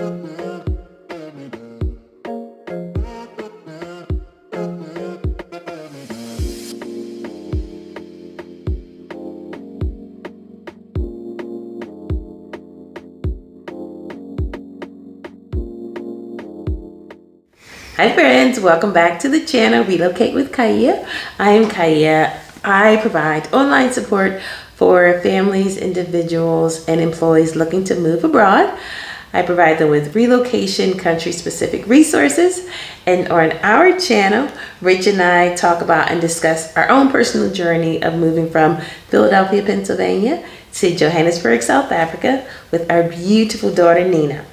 Hi friends, welcome back to the channel Relocate with Kaya. I am Kaya. I provide online support for families, individuals, and employees looking to move abroad. I provide them with relocation, country-specific resources. And on our channel, Rich and I talk about and discuss our own personal journey of moving from Philadelphia, Pennsylvania to Johannesburg, South Africa with our beautiful daughter, Nina.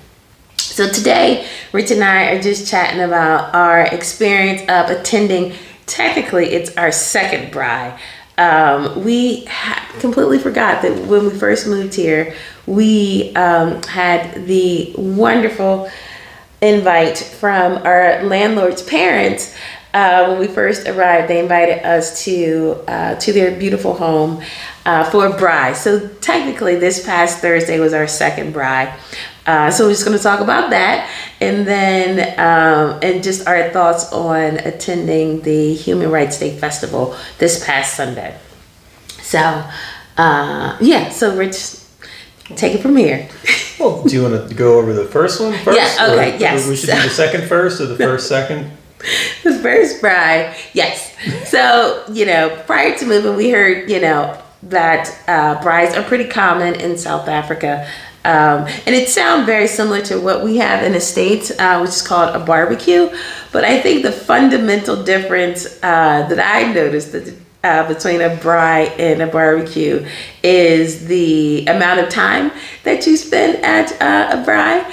So today, Rich and I are just chatting about our experience of attending, technically it's our second Brai. We completely forgot that when we first moved here, we had the wonderful invite from our landlord's parents. When we first arrived, they invited us to their beautiful home for Brai. So technically this past Thursday was our second Brai. So we're just going to talk about that, and then and just our thoughts on attending the Human Rights Day Festival this past Sunday. So yeah, so Rich, take it from here. Well, do you want to go over the first one first? Yeah, okay, yes. We should do the second first, or the first second? The first Brai, yes. So, prior to moving, we heard, that Brais are pretty common in South Africa. And it sounds very similar to what we have in the States, which is called a barbecue. But I think the fundamental difference that I noticed between a Brai and a barbecue is the amount of time that you spend at a Brai.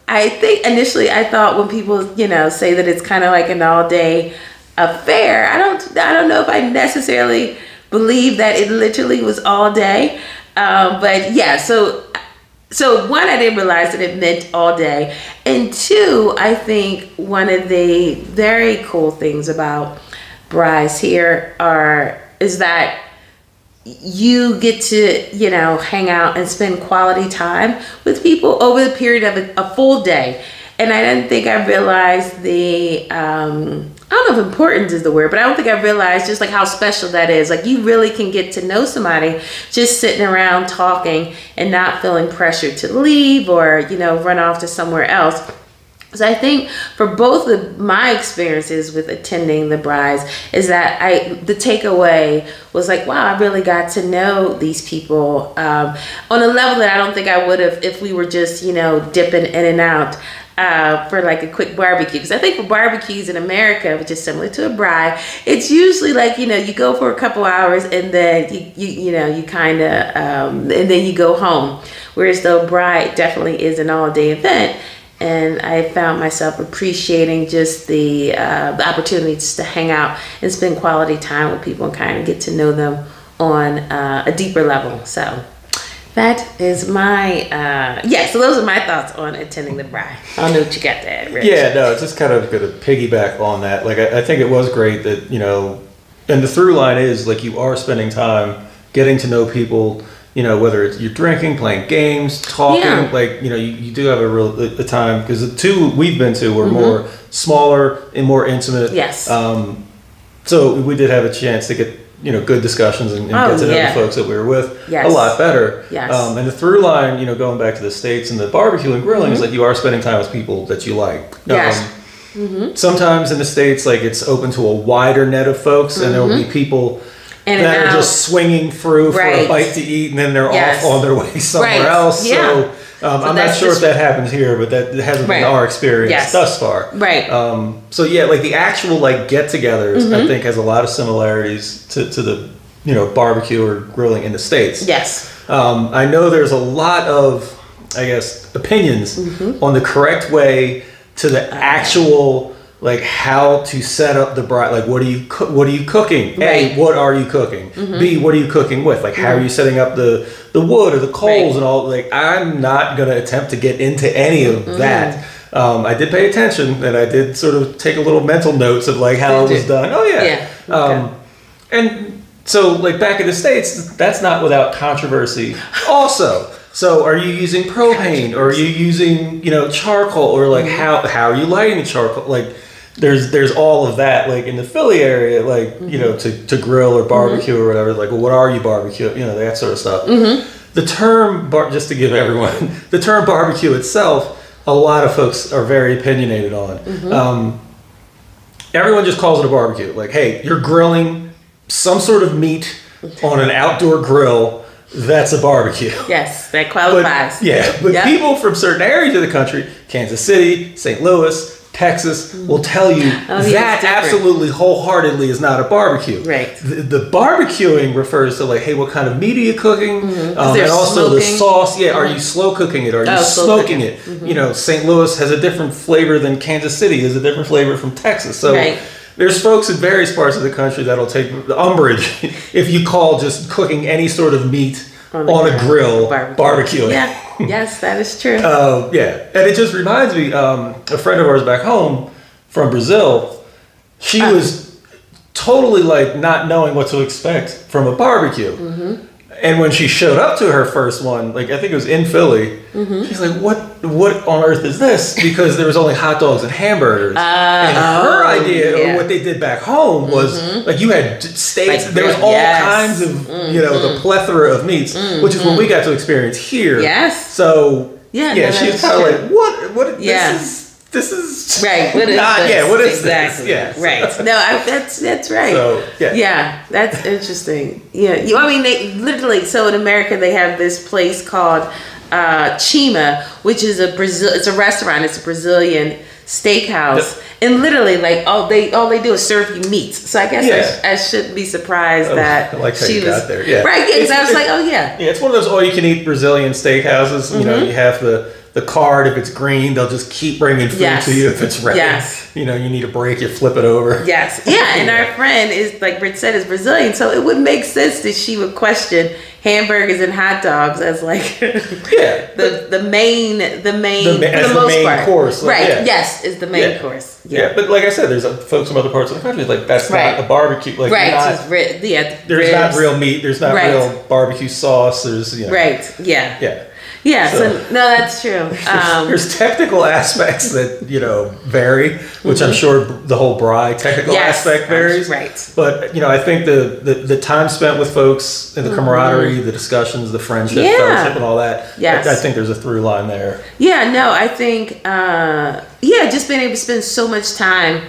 I think initially I thought when people, say that it's kind of like an all-day affair, I don't know if I necessarily believe that it literally was all day. But yeah, so one, I didn't realize that it meant all day. And two, I think one of the very cool things about Brais here is that you get to, hang out and spend quality time with people over the period of a full day. And I didn't think I realized I don't know if importance is the word, but I don't think I realized just like how special that is. Like you really can get to know somebody just sitting around talking and not feeling pressured to leave or, run off to somewhere else. So I think for both of my experiences with attending the Brais is that the takeaway was like, wow, I really got to know these people on a level that I don't think I would have if we were just, dipping in and out for like a quick barbecue. Because I think for barbecues in America, which is similar to a Brai, it's usually like, you go for a couple hours and then you kind of, and then you go home. Whereas though Brai definitely is an all-day event. And I found myself appreciating just the opportunities to hang out and spend quality time with people and kind of get to know them on a deeper level. So that is my, so those are my thoughts on attending the Brai. I don't know what you got to add, Rich. Yeah, no, it's just kind of going to piggyback on that. Like, I think it was great that, and the through line is like you are spending time getting to know people, whether it's you're drinking, playing games, talking, like, you do have a time, because the two we've been to were more smaller and more intimate. Yes. So we did have a chance to get, good discussions and get to know the folks that we were with a lot better. Yes. And the through line, going back to the States and the barbecue and grilling is like you are spending time with people that you like. Yes. Sometimes in the States, like it's open to a wider net of folks and there will be people that are just swinging through for a bite to eat, and then they're off on their way somewhere else. Yeah. So I'm not sure if that happens here, but that hasn't been our experience thus far. Right. So yeah, like the actual like get-togethers, I think has a lot of similarities to the barbecue or grilling in the States. Yes. I know there's a lot of, I guess, opinions on the correct way to the actual. Like how to set up the Brai, like what are you cooking? A, what are you cooking? B, what are you cooking with? Like how are you setting up the wood or the coals and all? Like I'm not gonna attempt to get into any of that. I did pay attention and I did sort of take a little mental notes of like how it was done. Oh yeah. Okay. And so like back in the States, that's not without controversy. Also, So are you using propane, or are you using, charcoal, or like how are you lighting the charcoal? Like there's all of that, like in the Philly area, like, to grill or barbecue or whatever, like, well, what are you barbecue? That sort of stuff. The term, just to give everyone, the term barbecue itself, a lot of folks are very opinionated on. Everyone just calls it a barbecue. Like, hey, you're grilling some sort of meat on an outdoor grill. That's a barbecue. Yes, that qualifies. But people from certain areas of the country, Kansas City, St. Louis, Texas, will tell you that absolutely wholeheartedly is not a barbecue. Right. The barbecuing refers to, like, hey, what kind of meat are you cooking? And also smoking? the sauce. Yeah, are you slow cooking it? Are you smoking it? St. Louis has a different flavor than Kansas City has a different flavor from Texas. So there's folks in various parts of the country that'll take umbrage if you call just cooking any sort of meat on a grill barbecuing. Yeah. Yes, that is true. And it just reminds me, a friend of ours back home from Brazil, she was totally like not knowing what to expect from a barbecue. And when she showed up to her first one, like I think it was in Philly, she's like, what on earth is this? Because there was only hot dogs and hamburgers. And her idea of what they did back home was like you had steaks, there was all kinds of, the plethora of meats, which is what we got to experience here. Yes. So she was kind of like, what this is right. What is not, this? What is exactly. this? Right. No, that's right. So, that's interesting. Yeah. They literally. So in America, they have this place called Chima, which is it's a restaurant. It's a Brazilian steakhouse, and literally, like all they do is serve you meats. So I guess I shouldn't be surprised that I like how she you was got there. Yeah. Right. Because I was like, it's one of those all-you-can-eat Brazilian steakhouses. You have the card. If it's green, they'll just keep bringing food to you. If it's red, you need a break, you flip it over. Yes. Yeah. And our friend is, like Rich said, is Brazilian, so it would make sense that she would question hamburgers and hot dogs as like the main for the most part course. Like, right. Yes, is the main course. Yeah. But like I said, there's folks from other parts of the country like that's not a barbecue. Like there's not real meat. There's not real barbecue sauce. There's so no, that's true. There's technical aspects that vary, which I'm sure the whole Brai technical aspect varies. Right. But I think the time spent with folks and the camaraderie, the discussions, the friendship, fellowship, and all that. Yes. I think there's a through line there. Yeah. No, I think just being able to spend so much time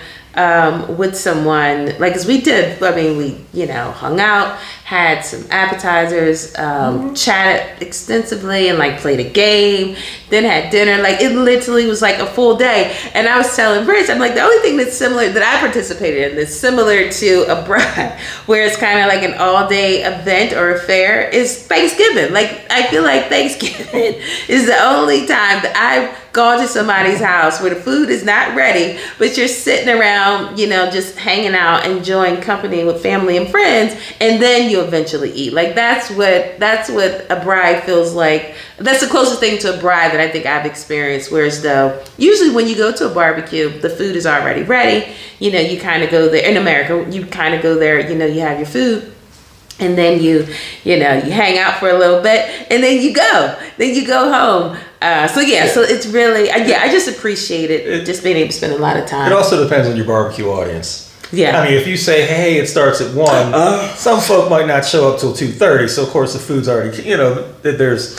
with someone, like as we did. We hung out, had some appetizers, chatted extensively, and like played a game, then had dinner. Like it literally was like a full day. And I was telling Rich, I'm like, the only thing that's similar that I participated in that's similar to a Brai, where it's kind of like an all-day event or affair, is Thanksgiving. Like I feel like Thanksgiving is the only time that I've gone to somebody's house where the food is not ready, but you're sitting around, just hanging out, enjoying company with family and friends, and then you eventually eat. Like that's what a Brai feels like. That's the closest thing to a Brai that I think I've experienced. Whereas though, usually when you go to a barbecue, the food is already ready. You kind of go there. In America, you kind of go there, you have your food. And then you hang out for a little bit, and then you go home. So it's really, I just appreciate it, just being able to spend a lot of time. It also depends on your barbecue audience. Yeah. If you say, hey, it starts at 1, some folk might not show up till 2:30. So of course the food's already, that's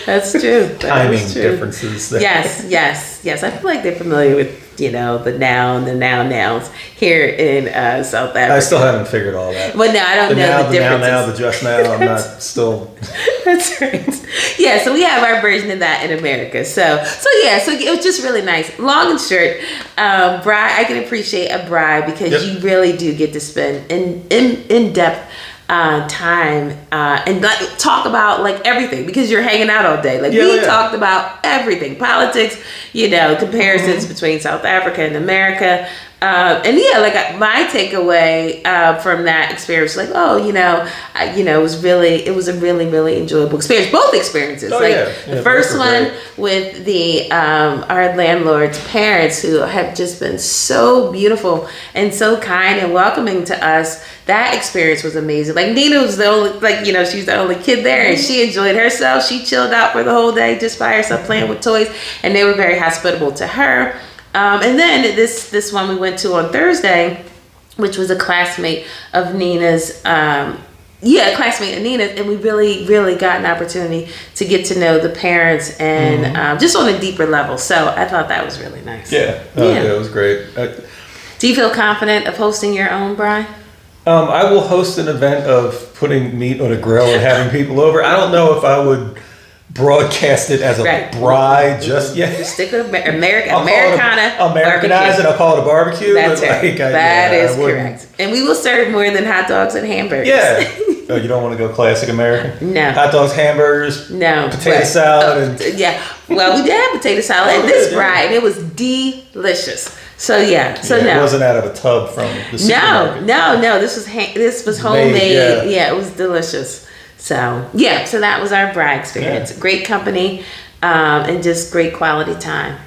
that's true. Timing differences there. Yes. I feel like they're familiar with, the noun, the nouns here in South Africa. I still haven't figured all that. Well, no, I don't know the differences. Now, the just now, I'm not still. That's right. Yeah, so we have our version of that in America. So it was just really nice. Long and short, Brai, I can appreciate a Brai because you really do get to spend in depth time and talk about like everything because you're hanging out all day. Like we talked about everything, politics, comparisons between South Africa and America. And yeah, like my takeaway from that experience, like, oh, it was a really, really enjoyable experience. Both experiences, the first one with our landlord's parents, who have just been so beautiful and so kind and welcoming to us. That experience was amazing. Like Nina was the only, she's the only kid there, and she enjoyed herself. She chilled out for the whole day just by herself playing with toys, and they were very hospitable to her. And then this one we went to on Thursday, which was a classmate of Nina's, and we really, really got an opportunity to get to know the parents and just on a deeper level. So I thought that was really nice. Yeah, it was great. Do you feel confident of hosting your own Brai? I will host an event of putting meat on a grill and having people over. I don't know if I would broadcast it as a Brai just yet. Just stick with Americana. Americanize it. I'll call it a barbecue. That's right. That is correct. And we will serve more than hot dogs and hamburgers. Yeah. Oh, you don't want to go classic American? No. Hot dogs, hamburgers. No. Potato salad. Yeah. Well, we did have potato salad and this Brai, and it was delicious. So no. It wasn't out of a tub from the supermarket. No. This was homemade. Yeah, it was delicious. So that was our Brai experience. Yeah. Great company, and just great quality time.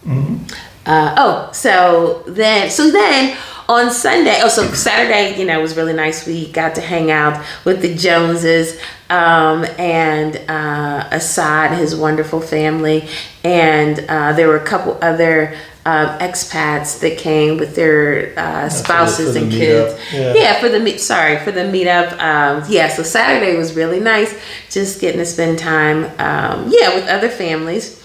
Mm-hmm. So then on Sunday, so Saturday, was really nice. We got to hang out with the Joneses, and Assad, his wonderful family, and there were a couple other expats that came with their spouses and kids. For the meetup. So Saturday was really nice, just getting to spend time with other families.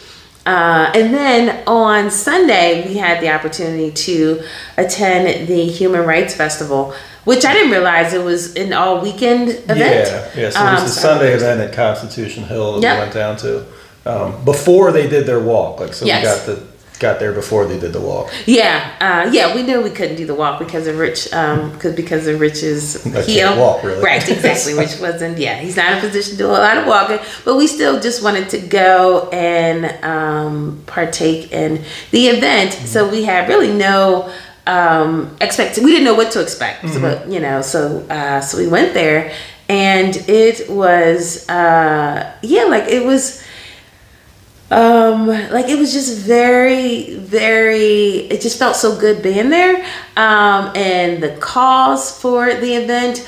And then on Sunday, we had the opportunity to attend the Human Rights Festival, which I didn't realize it was an all weekend event. Yeah. So it was the Sunday event at Constitution Hill that we went down to before they did their walk. We got there before they did the walk. We knew we couldn't do the walk because of Rich, because of Rich's heel. Can't walk, really. Right, exactly. Rich wasn't. He's not in a position to do a lot of walking, but we still just wanted to go and partake in the event. Mm-hmm. So we had really no we didn't know what to expect. Mm-hmm. So we went there, and it was it was just very, very, it just felt so good being there. And the cause for the event,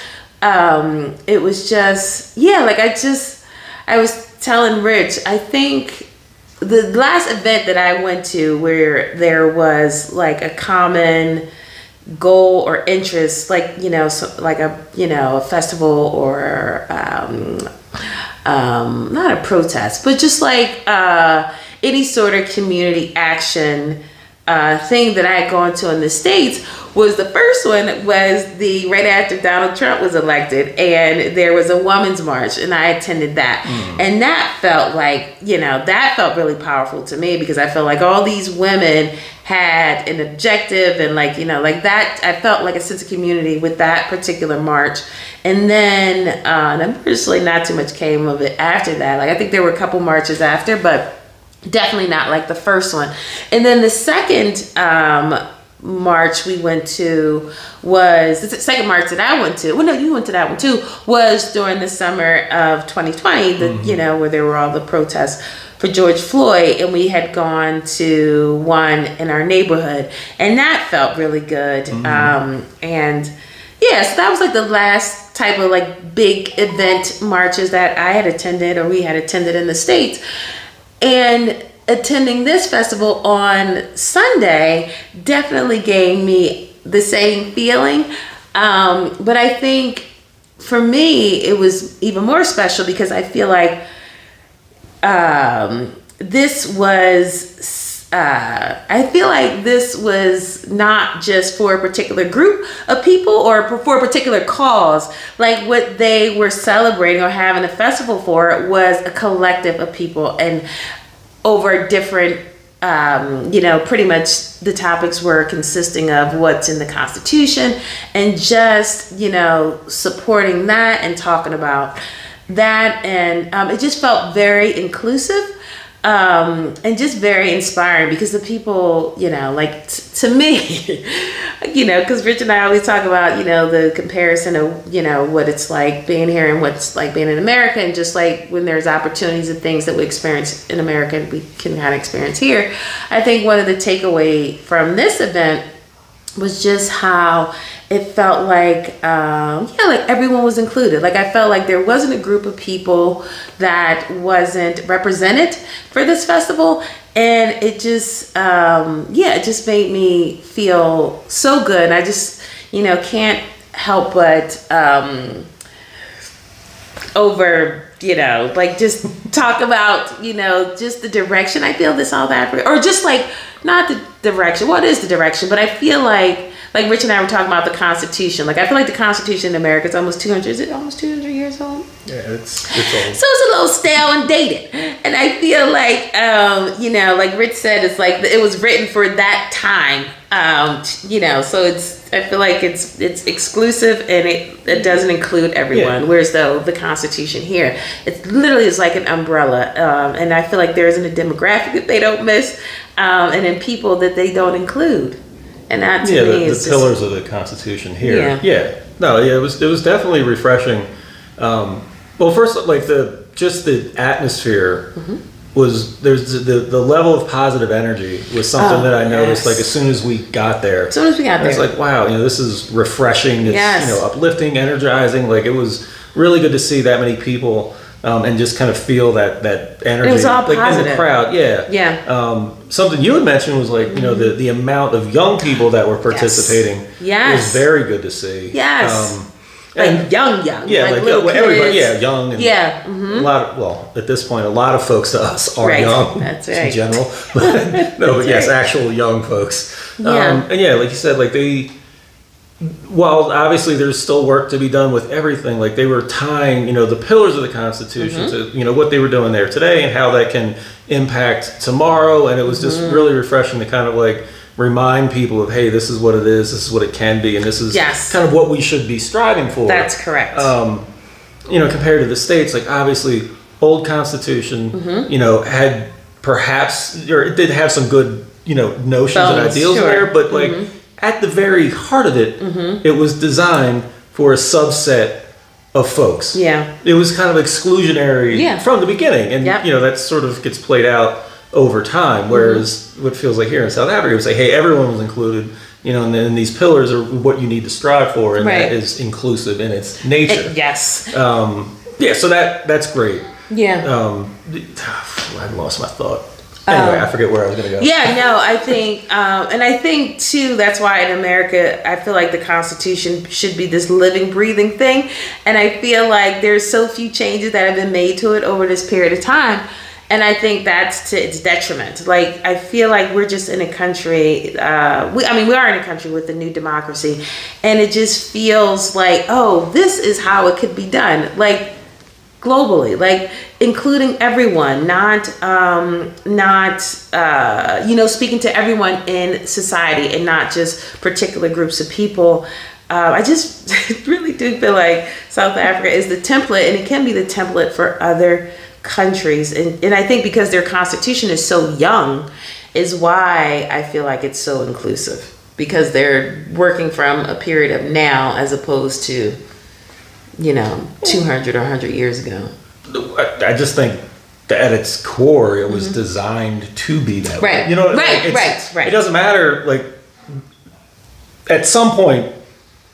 it was just, I was telling Rich, I think the last event that I went to where there was like a common goal or interest, a festival or, not a protest, but just like any sort of community action thing that I had gone to in the States, was the first one was right after Donald Trump was elected, and there was a women's march, and I attended that. And that felt that felt really powerful to me, because I felt like all these women had an objective, and that I felt like a sense of community with that particular march. And then unfortunately not too much came of it after that. I think there were a couple marches after, but definitely not like the first one. And then the second march we went to was the second march that I went to. Well, no, you went to that one too. Was during the summer of 2020, where there were all the protests for George Floyd, and we had gone to one in our neighborhood, and that felt really good. So that was the last type of big event marches that I had attended, or we had attended in the States. And attending this festival on Sunday definitely gave me the same feeling. But I think for me, it was even more special because I feel like this was not just for a particular group of people or for a particular cause. What they were celebrating or having a festival for was a collective of people, and over different, pretty much the topics were consisting of what's in the Constitution, and just, supporting that and talking about that. And it just felt very inclusive. And just very inspiring because the people, like to me, because Rich and I always talk about, the comparison of, what it's like being here and what's like being in America, and just like when there's opportunities and things that we experience in America, we can kind of experience here. I think one of the takeaway from this event was just how it felt like, like everyone was included. Like I felt like there wasn't a group of people that wasn't represented for this festival. And it just, it just made me feel so good. I just, can't help but just talk about, just the direction I feel that South Africa, or just like, not the direction. What is the direction? But I feel like Rich and I were talking about the Constitution. Like I feel like the Constitution in America is almost 200. Is it almost 200 years old? Yeah, it's old. So it's a little stale and dated. And I feel like, like Rich said, it's like it was written for that time. So I feel like it's exclusive and it doesn't include everyone. Yeah. Whereas though the Constitution here, it literally is like an umbrella. And I feel like there isn't a demographic that they don't miss, and then people that they don't include. And that to me is the pillars of the Constitution here. It was definitely refreshing. Well, first, like the atmosphere was the level of positive energy was something that I noticed. Like as soon as we got there, it's like, wow, this is refreshing. It's uplifting, energizing. Like it was really good to see that many people. And just kind of feel that energy, it was all positive. In the crowd. Yeah. Something you had mentioned was like the amount of young people that were participating. Yes. Was very good to see. Yes. Like young. Yeah, like little kids. Everybody. Yeah, young. And a lot. At this point, a lot of folks to us are young. That's right. In general, but yes, actual young folks. Yeah. And like you said, like while obviously there's still work to be done with everything, like they were tying, the pillars of the Constitution to, what they were doing there today and how that can impact tomorrow. And it was just really refreshing to kind of like remind people of, hey, this is what it is, this is what it can be, and this is kind of what we should be striving for. That's correct. Compared to the States, like obviously old Constitution, had perhaps, or it did have some good, notions and ideals there, but like, at the very heart of it, it was designed for a subset of folks. Yeah. It was kind of exclusionary from the beginning. And, that sort of gets played out over time. Whereas what feels like here in South Africa, it was like, hey, everyone was included, and then these pillars are what you need to strive for. And that is inclusive in its nature. Yes. So that's great. Yeah. I lost my thought. Anyway, I forget where I was going to go. Yeah, no, I think, and I think too, that's why in America, I feel like the Constitution should be this living, breathing thing. And I feel like there's so few changes that have been made to it over this period of time. And I think that's to its detriment. Like, I feel like we're just in a country, we are in a country with a new democracy. And it just feels like, oh, this is how it could be done. Like, globally, like including everyone, not speaking to everyone in society and not just particular groups of people. I just really do feel like South Africa is the template, and it can be the template for other countries. And I think because their constitution is so young is why I feel like it's so inclusive, because they're working from a period of now as opposed to 200 or 100 years ago. I just think that at its core, it was designed to be that way. Right. It doesn't matter, like, at some point,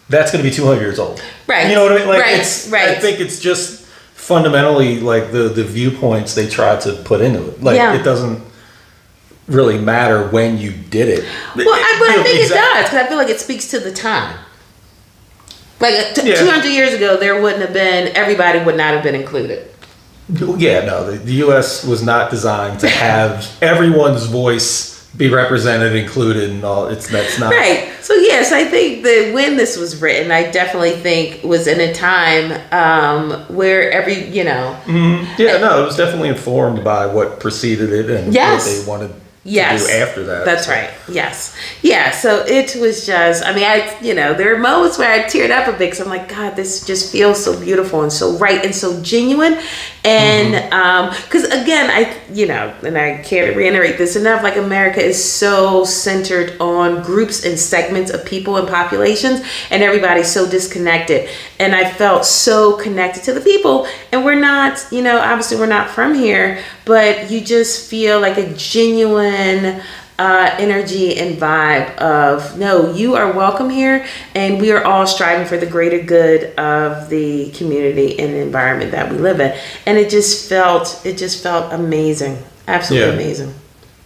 that's going to be 200 years old. Right. You know what I mean? Like, right. I think it's just fundamentally, like, the viewpoints they try to put into it. Like, it doesn't really matter when you did it. Well, I think it does, because I feel like it speaks to the time. Like 200 years ago, everybody would not have been included. Yeah, no, the U.S. was not designed to have everyone's voice be represented, included, and all. That's not right. So yes, I think that when this was written, I definitely think was in a time where it was definitely informed by what preceded it and what they wanted Yes. to do after that. That's right. Yes. Yeah. So it was just, I mean, there are moments where I teared up a bit because I'm like, God, this just feels so beautiful and so right and so genuine. And because again, and I can't reiterate this enough, like America is so centered on groups and segments of people and populations, and everybody's so disconnected. And I felt so connected to the people, and we're not, obviously we're not from here, but you just feel like a genuine energy and vibe of, no, you are welcome here, and we are all striving for the greater good of the community and the environment that we live in. And it just felt amazing, absolutely amazing.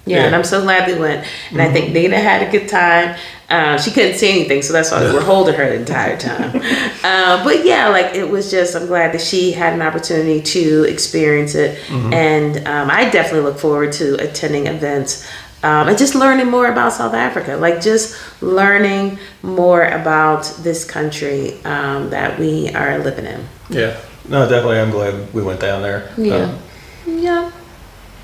Yeah, and I'm so glad we went. And I think Nina had a good time. She couldn't see anything, so that's why we were holding her the entire time. But yeah, like it was just, I'm glad that she had an opportunity to experience it. And I definitely look forward to attending events and just learning more about South Africa. Like just learning more about this country that we are living in. Yeah, no, definitely. I'm glad we went down there. Yeah.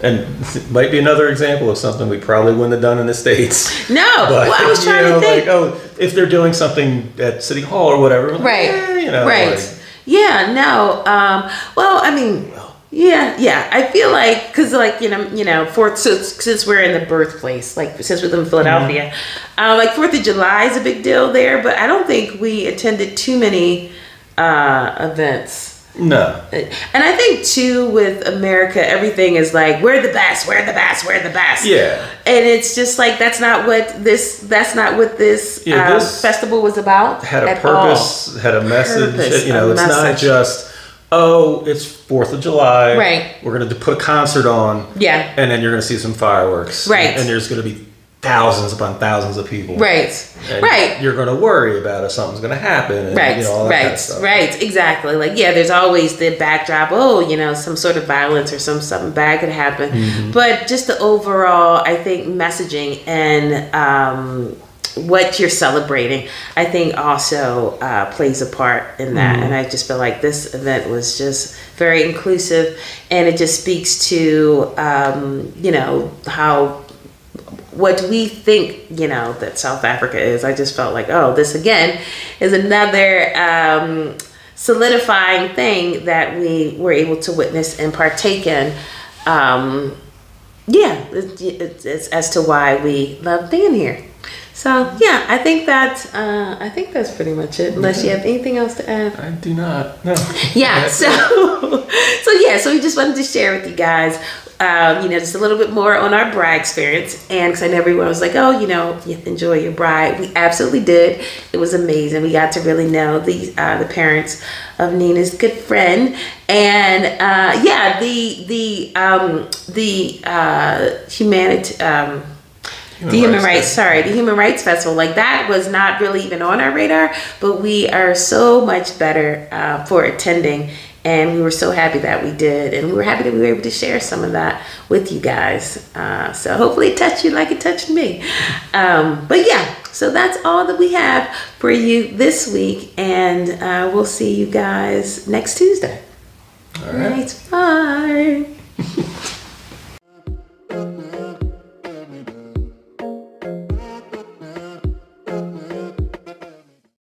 And it might be another example of something we probably wouldn't have done in the States. No, but, I was trying to think. Like, if they're doing something at City Hall or whatever. Right, right. Like, yeah, no. Well, I mean, yeah. I feel like, because like, since we're in the birthplace, like since we're in Philadelphia, like 4th of July is a big deal there, but I don't think we attended too many events. No. And I think too with America, everything is like, we're the best. Yeah. And it's just like, that's not what this festival was about. Had a purpose, had a message. It's not just, it's 4th of July. Right. We're going to put a concert on. Yeah. And then you're going to see some fireworks. Right. And there's going to be thousands upon thousands of people. Right. And right. You're going to worry about if something's going to happen. And, all that kind of stuff. Right. Exactly. Like, yeah, there's always the backdrop. Some sort of violence or something bad could happen. But just the overall, I think, messaging and what you're celebrating, I think also plays a part in that. And I just feel like this event was just very inclusive, and it just speaks to, how what we think, that South Africa is. I just felt like, this again is another solidifying thing that we were able to witness and partake in. It's as to why we love being here. So yeah, I think that's pretty much it. Unless you have anything else to add. I do not. No. Yeah. So we just wanted to share with you guys, just a little bit more on our Brai experience. And because I know everyone was like, you enjoy your Brai. We absolutely did. It was amazing. We got to really know the parents of Nina's good friend, and the Human Rights Festival, like that was not really even on our radar, but we are so much better for attending, and we were so happy that we did, and we were happy that we were able to share some of that with you guys. So hopefully it touched you like it touched me. But yeah, so that's all that we have for you this week, and we'll see you guys next Tuesday. All right. Bye.